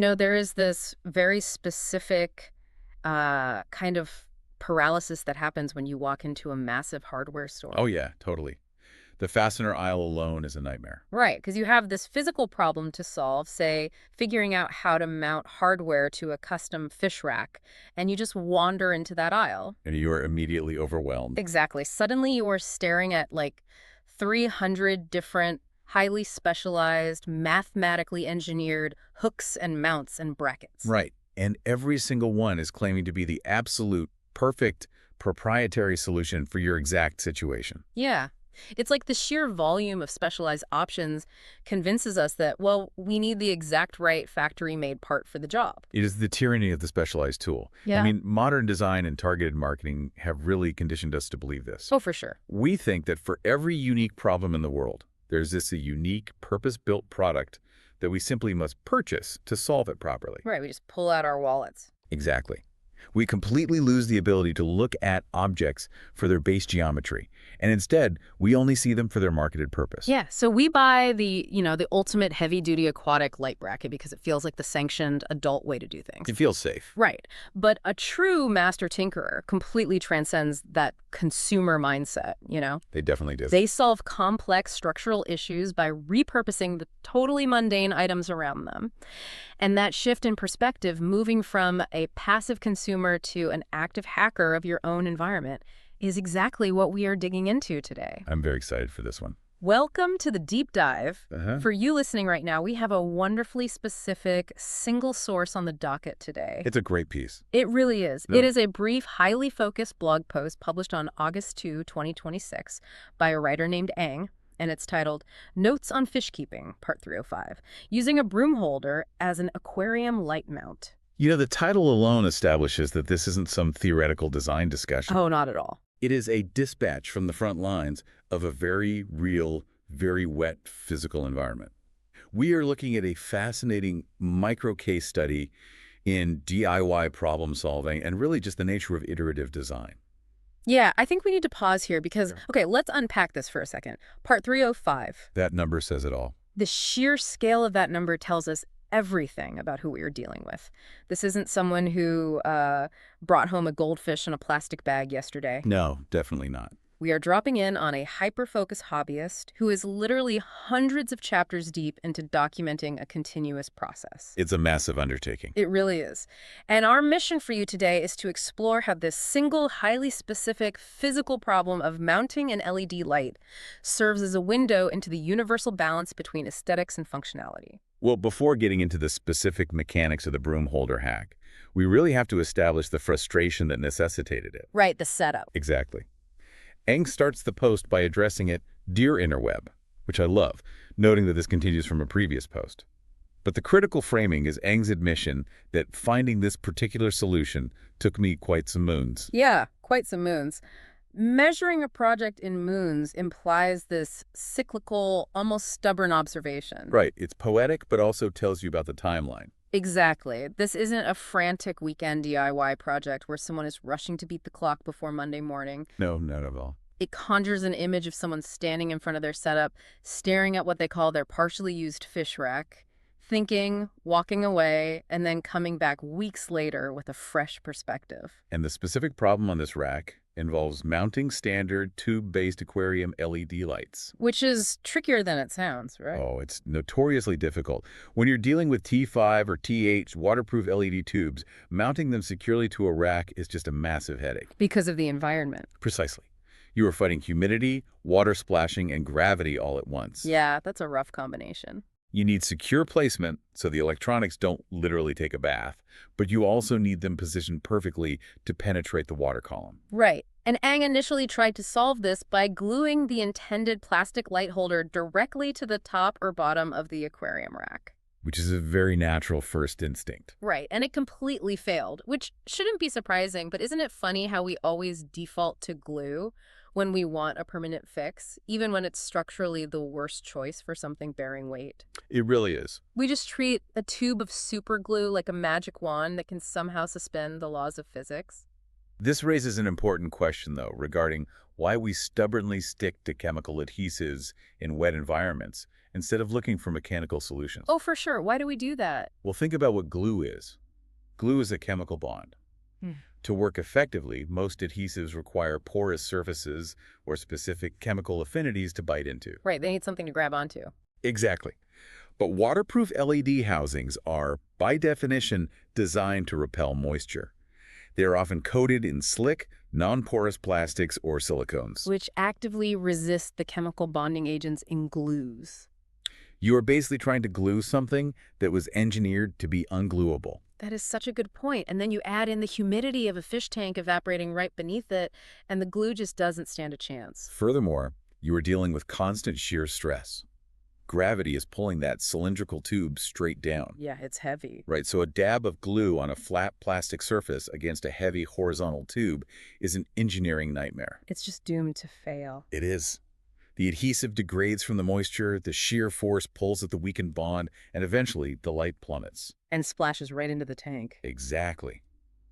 There is this very specific kind of paralysis that happens when you walk into a massive hardware store. Oh, yeah, totally. The fastener aisle alone is a nightmare. Right, because you have this physical problem to solve, say, figuring out how to mount hardware to a custom fish rack, and you just wander into that aisle. And you are immediately overwhelmed. Exactly. Suddenly you are staring at like 300 different, highly specialized, mathematically engineered hooks and mounts and brackets. Right. And every single one is claiming to be the absolute, perfect, proprietary solution for your exact situation. Yeah. It's like the sheer volume of specialized options convinces us that, well, we need the exact right factory-made part for the job. It is the tyranny of the specialized tool. I Yeah. mean, modern design and targeted marketing have really conditioned us to believe this. Oh, for sure. We think that for every unique problem in the world, there's a unique, purpose-built product that we simply must purchase to solve it properly. Right, we just pull out our wallets. Exactly. We completely lose the ability to look at objects for their base geometry, and instead, we only see them for their marketed purpose. Yeah, so we buy the ultimate heavy-duty aquatic light bracket because it feels like the sanctioned adult way to do things. It feels safe. Right. But a true master tinkerer completely transcends that consumer mindset. They definitely do. They solve complex structural issues by repurposing the totally mundane items around them. And that shift in perspective, moving from a passive consumer to an active hacker of your own environment, is exactly what we are digging into today. I'm very excited for this one. Welcome to the deep dive. Uh-huh. For you listening right now, we have a wonderfully specific single source on the docket today. It's a great piece. It really is. Yeah. It is a brief, highly focused blog post published on August 2, 2026 by a writer named Ang, and it's titled Notes on Fishkeeping, Part 305, using a broom holder as an aquarium light mount. You know, the title alone establishes that this isn't some theoretical design discussion. Oh, not at all. It is a dispatch from the front lines of a very real, very wet physical environment. We are looking at a fascinating micro case study in DIY problem solving and really just the nature of iterative design. Yeah, I think we need to pause here because, Sure. okay, let's unpack this for a second. Part 305. That number says it all. The sheer scale of that number tells us everything about who we are dealing with. This isn't someone who brought home a goldfish in a plastic bag yesterday. No, definitely not. We are dropping in on a hyper-focused hobbyist who is literally hundreds of chapters deep into documenting a continuous process. It's a massive undertaking. It really is. And our mission for you today is to explore how this single, highly specific physical problem of mounting an LED light serves as a window into the universal balance between aesthetics and functionality. Well, before getting into the specific mechanics of the broom holder hack, we really have to establish the frustration that necessitated it. Right, the setup. Exactly. Eng starts the post by addressing it, "Dear Interweb," which I love, noting that this continues from a previous post. But the critical framing is Eng's admission that finding this particular solution took me quite some moons. Yeah, quite some moons. Measuring a project in moons implies this cyclical, almost stubborn observation. Right. It's poetic, but also tells you about the timeline. Exactly. This isn't a frantic weekend DIY project where someone is rushing to beat the clock before Monday morning. No, not at all. It conjures an image of someone standing in front of their setup, staring at what they call their partially used fish rack, thinking, walking away, and then coming back weeks later with a fresh perspective. And the specific problem on this rack involves mounting standard tube-based aquarium LED lights. Which is trickier than it sounds, right? Oh, it's notoriously difficult. When you're dealing with T5 or T8 waterproof LED tubes, mounting them securely to a rack is just a massive headache. Because of the environment. Precisely. You are fighting humidity, water splashing, and gravity all at once. Yeah, that's a rough combination. You need secure placement so the electronics don't literally take a bath, but you also need them positioned perfectly to penetrate the water column. Right. And Ang initially tried to solve this by gluing the intended plastic light holder directly to the top or bottom of the aquarium rack. Which is a very natural first instinct. Right, and it completely failed, which shouldn't be surprising, but isn't it funny how we always default to glue when we want a permanent fix, even when it's structurally the worst choice for something bearing weight? It really is. We just treat a tube of super glue like a magic wand that can somehow suspend the laws of physics. This raises an important question, though, regarding why we stubbornly stick to chemical adhesives in wet environments instead of looking for mechanical solutions. Oh, for sure. Why do we do that? Well, think about what glue is. Glue is a chemical bond. Hmm. To work effectively, most adhesives require porous surfaces or specific chemical affinities to bite into. Right, they need something to grab onto. Exactly. But waterproof LED housings are, by definition, designed to repel moisture. They are often coated in slick, non-porous plastics or silicones. Which actively resist the chemical bonding agents in glues. You are basically trying to glue something that was engineered to be unglueable. That is such a good point. And then you add in the humidity of a fish tank evaporating right beneath it, and the glue just doesn't stand a chance. Furthermore, you are dealing with constant shear stress. Gravity is pulling that cylindrical tube straight down. Yeah, it's heavy. Right, so a dab of glue on a flat plastic surface against a heavy horizontal tube is an engineering nightmare. It's just doomed to fail. It is. The adhesive degrades from the moisture, the shear force pulls at the weakened bond, and eventually the light plummets. And splashes right into the tank. Exactly.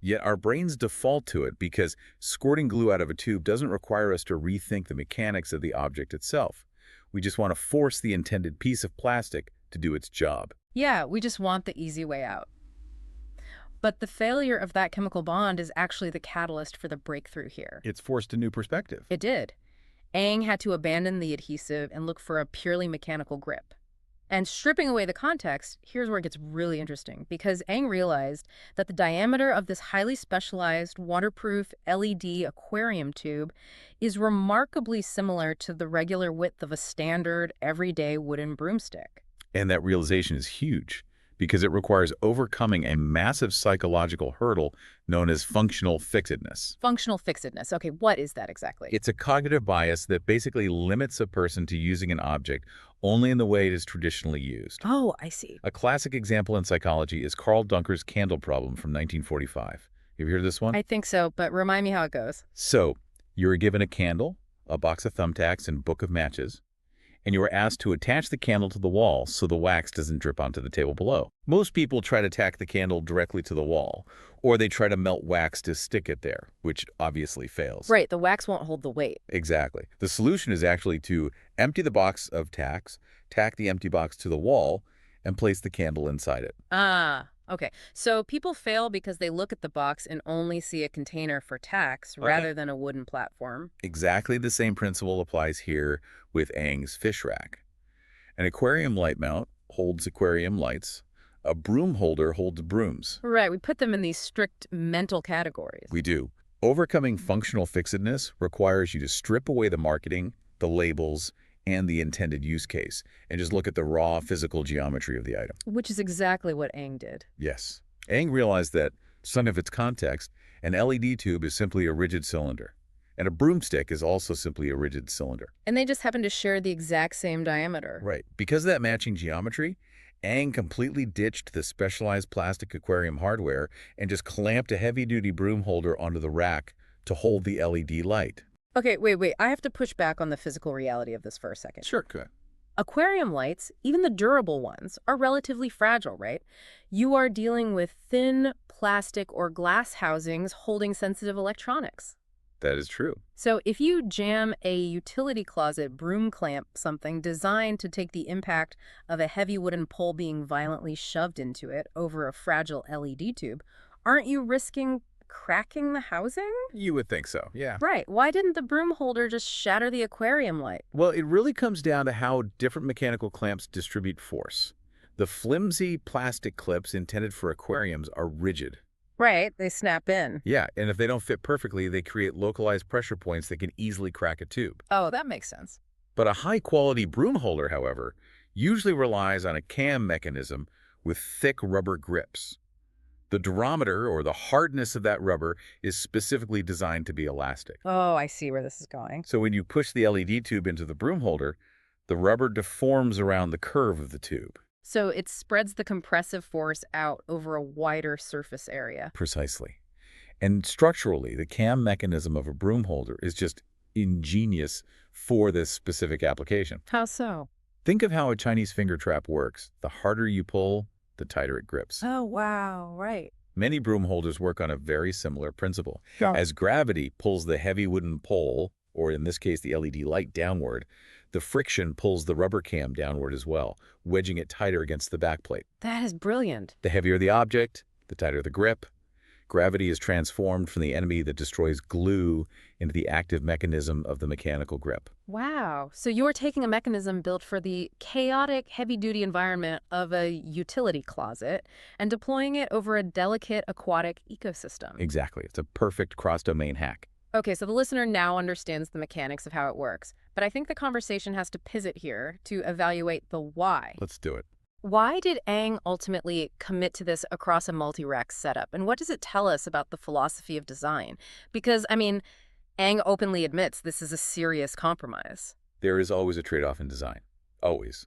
Yet our brains default to it because squirting glue out of a tube doesn't require us to rethink the mechanics of the object itself. We just want to force the intended piece of plastic to do its job. Yeah, we just want the easy way out. But the failure of that chemical bond is actually the catalyst for the breakthrough here. It's forced a new perspective. It did. Aang had to abandon the adhesive and look for a purely mechanical grip. And stripping away the context, here's where it gets really interesting, because Aang realized that the diameter of this highly specialized waterproof LED aquarium tube is remarkably similar to the regular width of a standard, everyday wooden broomstick. And that realization is huge because it requires overcoming a massive psychological hurdle known as functional fixedness. Functional fixedness. Okay, what is that exactly? It's a cognitive bias that basically limits a person to using an object only in the way it is traditionally used. Oh, I see. A classic example in psychology is Carl Dunker's candle problem from 1945. Have you heard of this one? I think so, but remind me how it goes. So, you are given a candle, a box of thumbtacks, and a book of matches, and you are asked to attach the candle to the wall so the wax doesn't drip onto the table below. Most people try to tack the candle directly to the wall, or they try to melt wax to stick it there, which obviously fails. Right, the wax won't hold the weight. Exactly. The solution is actually to empty the box of tacks, tack the empty box to the wall, and place the candle inside it. Ah, okay. So people fail because they look at the box and only see a container for tacks rather than a wooden platform. Exactly the same principle applies here with Aang's fish rack. An aquarium light mount holds aquarium lights. A broom holder holds brooms. Right, we put them in these strict mental categories. We do. Overcoming functional fixedness requires you to strip away the marketing, the labels, and the intended use case, and just look at the raw physical geometry of the item. Which is exactly what Aang did. Yes. Aang realized that, son of its context, an LED tube is simply a rigid cylinder, and a broomstick is also simply a rigid cylinder. And they just happen to share the exact same diameter. Right. Because of that matching geometry, Aang completely ditched the specialized plastic aquarium hardware and just clamped a heavy-duty broom holder onto the rack to hold the LED light. Okay, wait. I have to push back on the physical reality of this for a second. Sure, good. Aquarium lights, even the durable ones, are relatively fragile, right? You are dealing with thin plastic or glass housings holding sensitive electronics. That is true. So if you jam a utility closet broom clamp, something designed to take the impact of a heavy wooden pole being violently shoved into it over a fragile LED tube, aren't you risking cracking the housing? You would think so, yeah. Right. Why didn't the broom holder just shatter the aquarium light? Well, it really comes down to how different mechanical clamps distribute force. The flimsy plastic clips intended for aquariums are rigid. Right. They snap in. Yeah, and if they don't fit perfectly, they create localized pressure points that can easily crack a tube. Oh, that makes sense. But a high-quality broom holder, however, usually relies on a cam mechanism with thick rubber grips. The durometer, or the hardness of that rubber, is specifically designed to be elastic. Oh, I see where this is going. So when you push the LED tube into the broom holder, the rubber deforms around the curve of the tube. So it spreads the compressive force out over a wider surface area. Precisely. And structurally, the cam mechanism of a broom holder is just ingenious for this specific application. How so? Think of how a Chinese finger trap works. The harder you pull, the tighter it grips. Oh, wow, right. Many broom holders work on a very similar principle. Yeah. As gravity pulls the heavy wooden pole or in this case the LED light, downward, the friction pulls the rubber cam downward as well, wedging it tighter against the backplate. That is brilliant. The heavier the object, the tighter the grip. Gravity is transformed from the enemy that destroys glue into the active mechanism of the mechanical grip. Wow. So you're taking a mechanism built for the chaotic, heavy-duty environment of a utility closet and deploying it over a delicate aquatic ecosystem. Exactly. It's a perfect cross-domain hack. Okay, so the listener now understands the mechanics of how it works, but I think the conversation has to pivot here to evaluate the why. Let's do it. Why did Ang ultimately commit to this across a multi-rack setup? And what does it tell us about the philosophy of design? Because, I mean, Ang openly admits this is a serious compromise. There is always a trade-off in design. Always.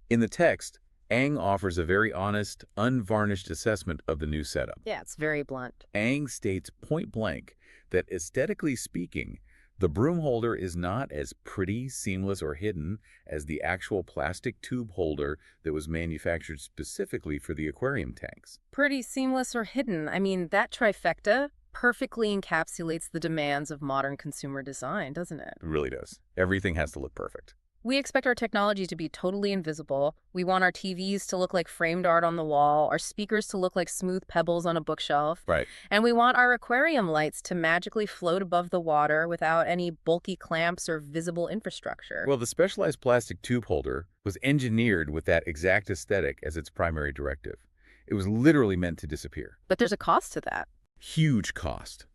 In the text, Ang offers a very honest, unvarnished assessment of the new setup. Yeah, it's very blunt. Ang states point blank that aesthetically speaking, the broom holder is not as pretty, seamless, or hidden as the actual plastic tube holder that was manufactured specifically for the aquarium tanks. Pretty, seamless, or hidden. I mean, that trifecta perfectly encapsulates the demands of modern consumer design, doesn't it? It really does. Everything has to look perfect. We expect our technology to be totally invisible. We want our TVs to look like framed art on the wall, our speakers to look like smooth pebbles on a bookshelf. Right. And we want our aquarium lights to magically float above the water without any bulky clamps or visible infrastructure. Well, the specialized plastic tube holder was engineered with that exact aesthetic as its primary directive. It was literally meant to disappear. But there's a cost to that. Huge cost.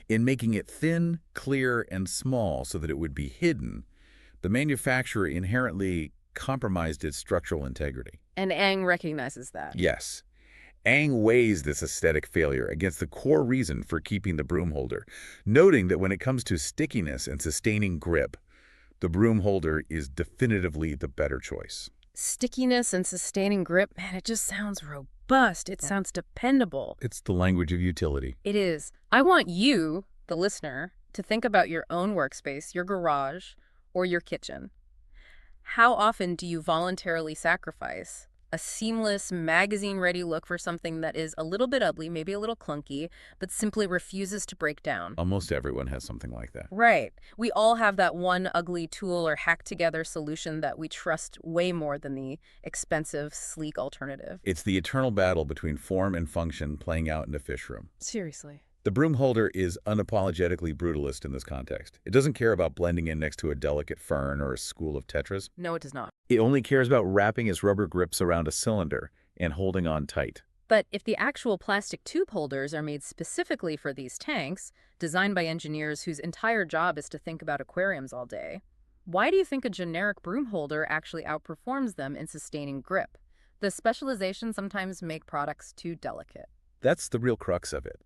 In making it thin, clear, and small so that it would be hidden, the manufacturer inherently compromised its structural integrity. And Ang recognizes that. Yes. Ang weighs this aesthetic failure against the core reason for keeping the broom holder, noting that when it comes to stickiness and sustaining grip, the broom holder is definitively the better choice. Stickiness and sustaining grip, man, it just sounds robust. It sounds dependable. It's the language of utility. It is. I want you, the listener, to think about your own workspace, your garage, or your kitchen. How often do you voluntarily sacrifice a seamless, magazine-ready look for something that is a little bit ugly, maybe a little clunky, but simply refuses to break down? Almost everyone has something like that. Right. We all have that one ugly tool or hack-together solution that we trust way more than the expensive, sleek alternative. It's the eternal battle between form and function playing out in a fish room. Seriously. The broom holder is unapologetically brutalist in this context. It doesn't care about blending in next to a delicate fern or a school of Tetris. No, it does not. It only cares about wrapping its rubber grips around a cylinder and holding on tight. But if the actual plastic tube holders are made specifically for these tanks, designed by engineers whose entire job is to think about aquariums all day, why do you think a generic broom holder actually outperforms them in sustaining grip? The specializations sometimes make products too delicate. That's the real crux of it.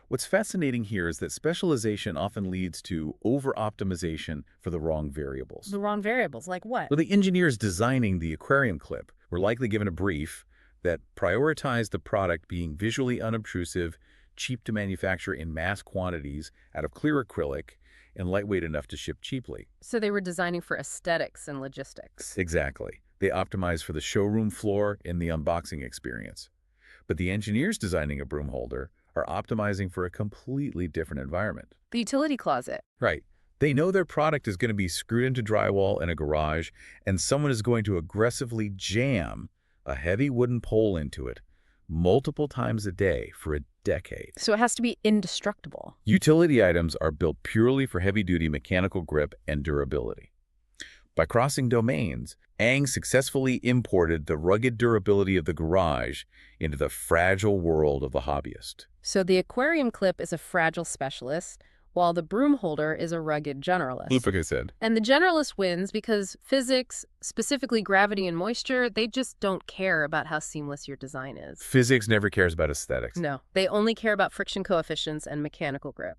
What's fascinating here is that specialization often leads to over-optimization for the wrong variables. The wrong variables, like what? Well, the engineers designing the aquarium clip were likely given a brief that prioritized the product being visually unobtrusive, cheap to manufacture in mass quantities out of clear acrylic, and lightweight enough to ship cheaply. So they were designing for aesthetics and logistics. Exactly. They optimized for the showroom floor and the unboxing experience. But the engineers designing a broom holder are optimizing for a completely different environment. The utility closet. Right. They know their product is going to be screwed into drywall in a garage, and someone is going to aggressively jam a heavy wooden pole into it multiple times a day for a decade. So it has to be indestructible. Utility items are built purely for heavy-duty mechanical grip and durability. By crossing domains, Ang successfully imported the rugged durability of the garage into the fragile world of the hobbyist. So the aquarium clip is a fragile specialist, while the broom holder is a rugged generalist. Like I said. And the generalist wins because physics, specifically gravity and moisture, they just don't care about how seamless your design is. Physics never cares about aesthetics. No, they only care about friction coefficients and mechanical grip.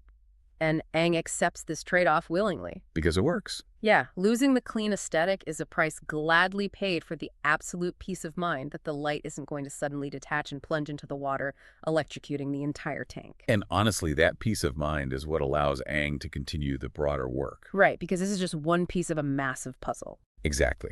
And Ang accepts this trade-off willingly. Because it works. Yeah, losing the clean aesthetic is a price gladly paid for the absolute peace of mind that the light isn't going to suddenly detach and plunge into the water, electrocuting the entire tank. And honestly, that peace of mind is what allows Ang to continue the broader work. Right, because this is just one piece of a massive puzzle. Exactly.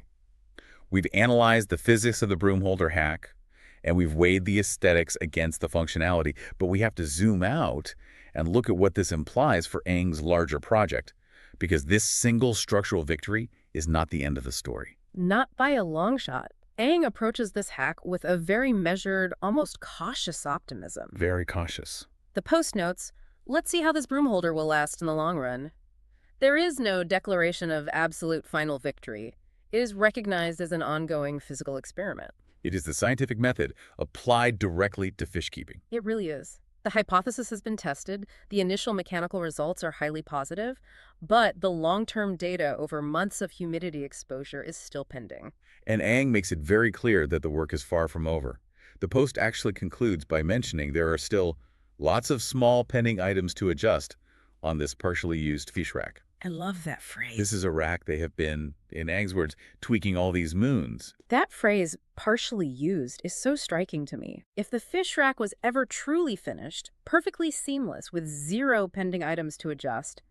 We've analyzed the physics of the broom holder hack, and we've weighed the aesthetics against the functionality, but we have to zoom out and look at what this implies for Ang's larger project. because this single structural victory is not the end of the story. Not by a long shot. Aang approaches this hack with a very measured, almost cautious optimism. Very cautious. The post notes, "Let's see how this broom holder will last in the long run." There is no declaration of absolute final victory. It is recognized as an ongoing physical experiment. It is the scientific method applied directly to fish keeping. It really is. The hypothesis has been tested, the initial mechanical results are highly positive, but the long-term data over months of humidity exposure is still pending. And Aang makes it very clear that the work is far from over. The post actually concludes by mentioning there are still lots of small pending items to adjust on this partially used fish rack. I love that phrase. This is a rack they have been, in Aang's words, tweaking all these moons. That phrase, partially used, is so striking to me. If the fish rack was ever truly finished, perfectly seamless, with zero pending items to adjust,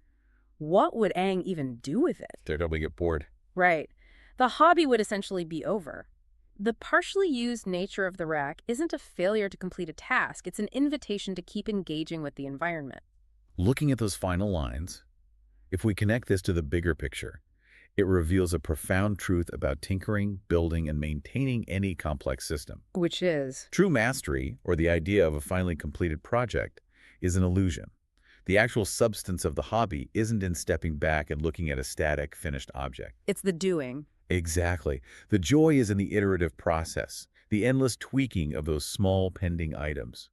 what would Aang even do with it? They'd probably get bored. Right. The hobby would essentially be over. The partially used nature of the rack isn't a failure to complete a task. It's an invitation to keep engaging with the environment. Looking at those final lines, if we connect this to the bigger picture, it reveals a profound truth about tinkering, building, and maintaining any complex system. Which is? True mastery, or the idea of a finally completed project, is an illusion. The actual substance of the hobby isn't in stepping back and looking at a static, finished object. It's the doing. Exactly. The joy is in the iterative process, the endless tweaking of those small pending items.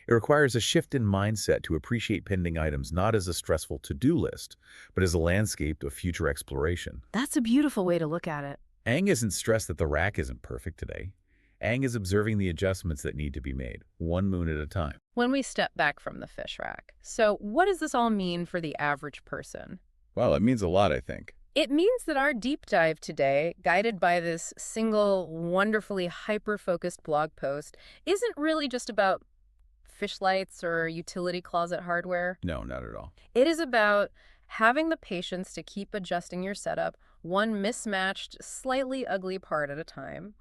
It requires a shift in mindset to appreciate pending items not as a stressful to-do list, but as a landscape of future exploration. That's a beautiful way to look at it. Aang isn't stressed that the rack isn't perfect today. Aang is observing the adjustments that need to be made, one moon at a time. When we step back from the fish rack, so what does this all mean for the average person? Well, it means a lot, I think. It means that our deep dive today, guided by this single, wonderfully hyper-focused blog post, isn't really just about fish lights or utility closet hardware. No, not at all. It is about having the patience to keep adjusting your setup, one mismatched, slightly ugly part at a time.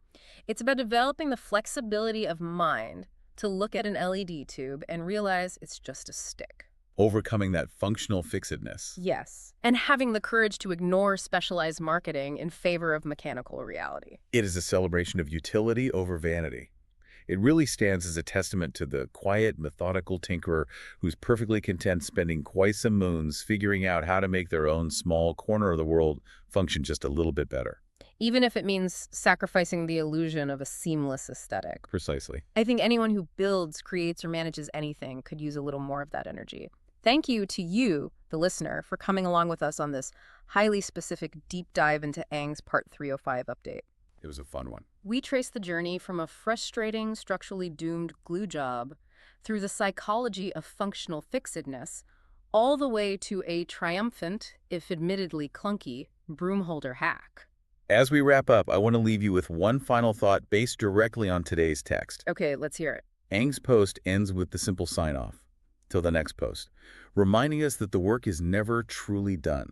It's about developing the flexibility of mind to look at an LED tube and realize it's just a stick. Overcoming that functional fixedness. Yes, and having the courage to ignore specialized marketing in favor of mechanical reality. It is a celebration of utility over vanity. It really stands as a testament to the quiet, methodical tinkerer who's perfectly content spending quite some moons figuring out how to make their own small corner of the world function just a little bit better. Even if it means sacrificing the illusion of a seamless aesthetic. Precisely. I think anyone who builds, creates, or manages anything could use a little more of that energy. Thank you to you, the listener, for coming along with us on this highly specific deep dive into Aang's Part 305 update. It was a fun one. We trace the journey from a frustrating, structurally doomed glue job through the psychology of functional fixedness, all the way to a triumphant, if admittedly clunky, broom holder hack. As we wrap up, I want to leave you with one final thought based directly on today's text. Okay, let's hear it. Aang's post ends with the simple sign-off, till the next post, reminding us that the work is never truly done.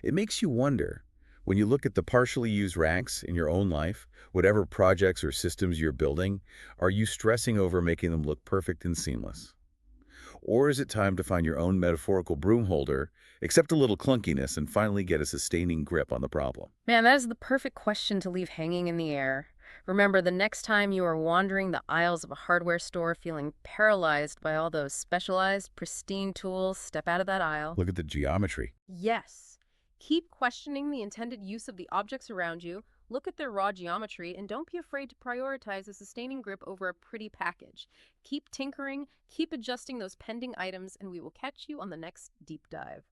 It makes you wonder, when you look at the partially used racks in your own life, whatever projects or systems you're building, are you stressing over making them look perfect and seamless? Or is it time to find your own metaphorical broom holder, accept a little clunkiness, and finally get a sustaining grip on the problem? Man, that is the perfect question to leave hanging in the air. Remember, the next time you are wandering the aisles of a hardware store feeling paralyzed by all those specialized, pristine tools, step out of that aisle. Look at the geometry. Yes. Keep questioning the intended use of the objects around you, look at their raw geometry, and don't be afraid to prioritize a sustaining grip over a pretty package. Keep tinkering, keep adjusting those pending items, and we will catch you on the next deep dive.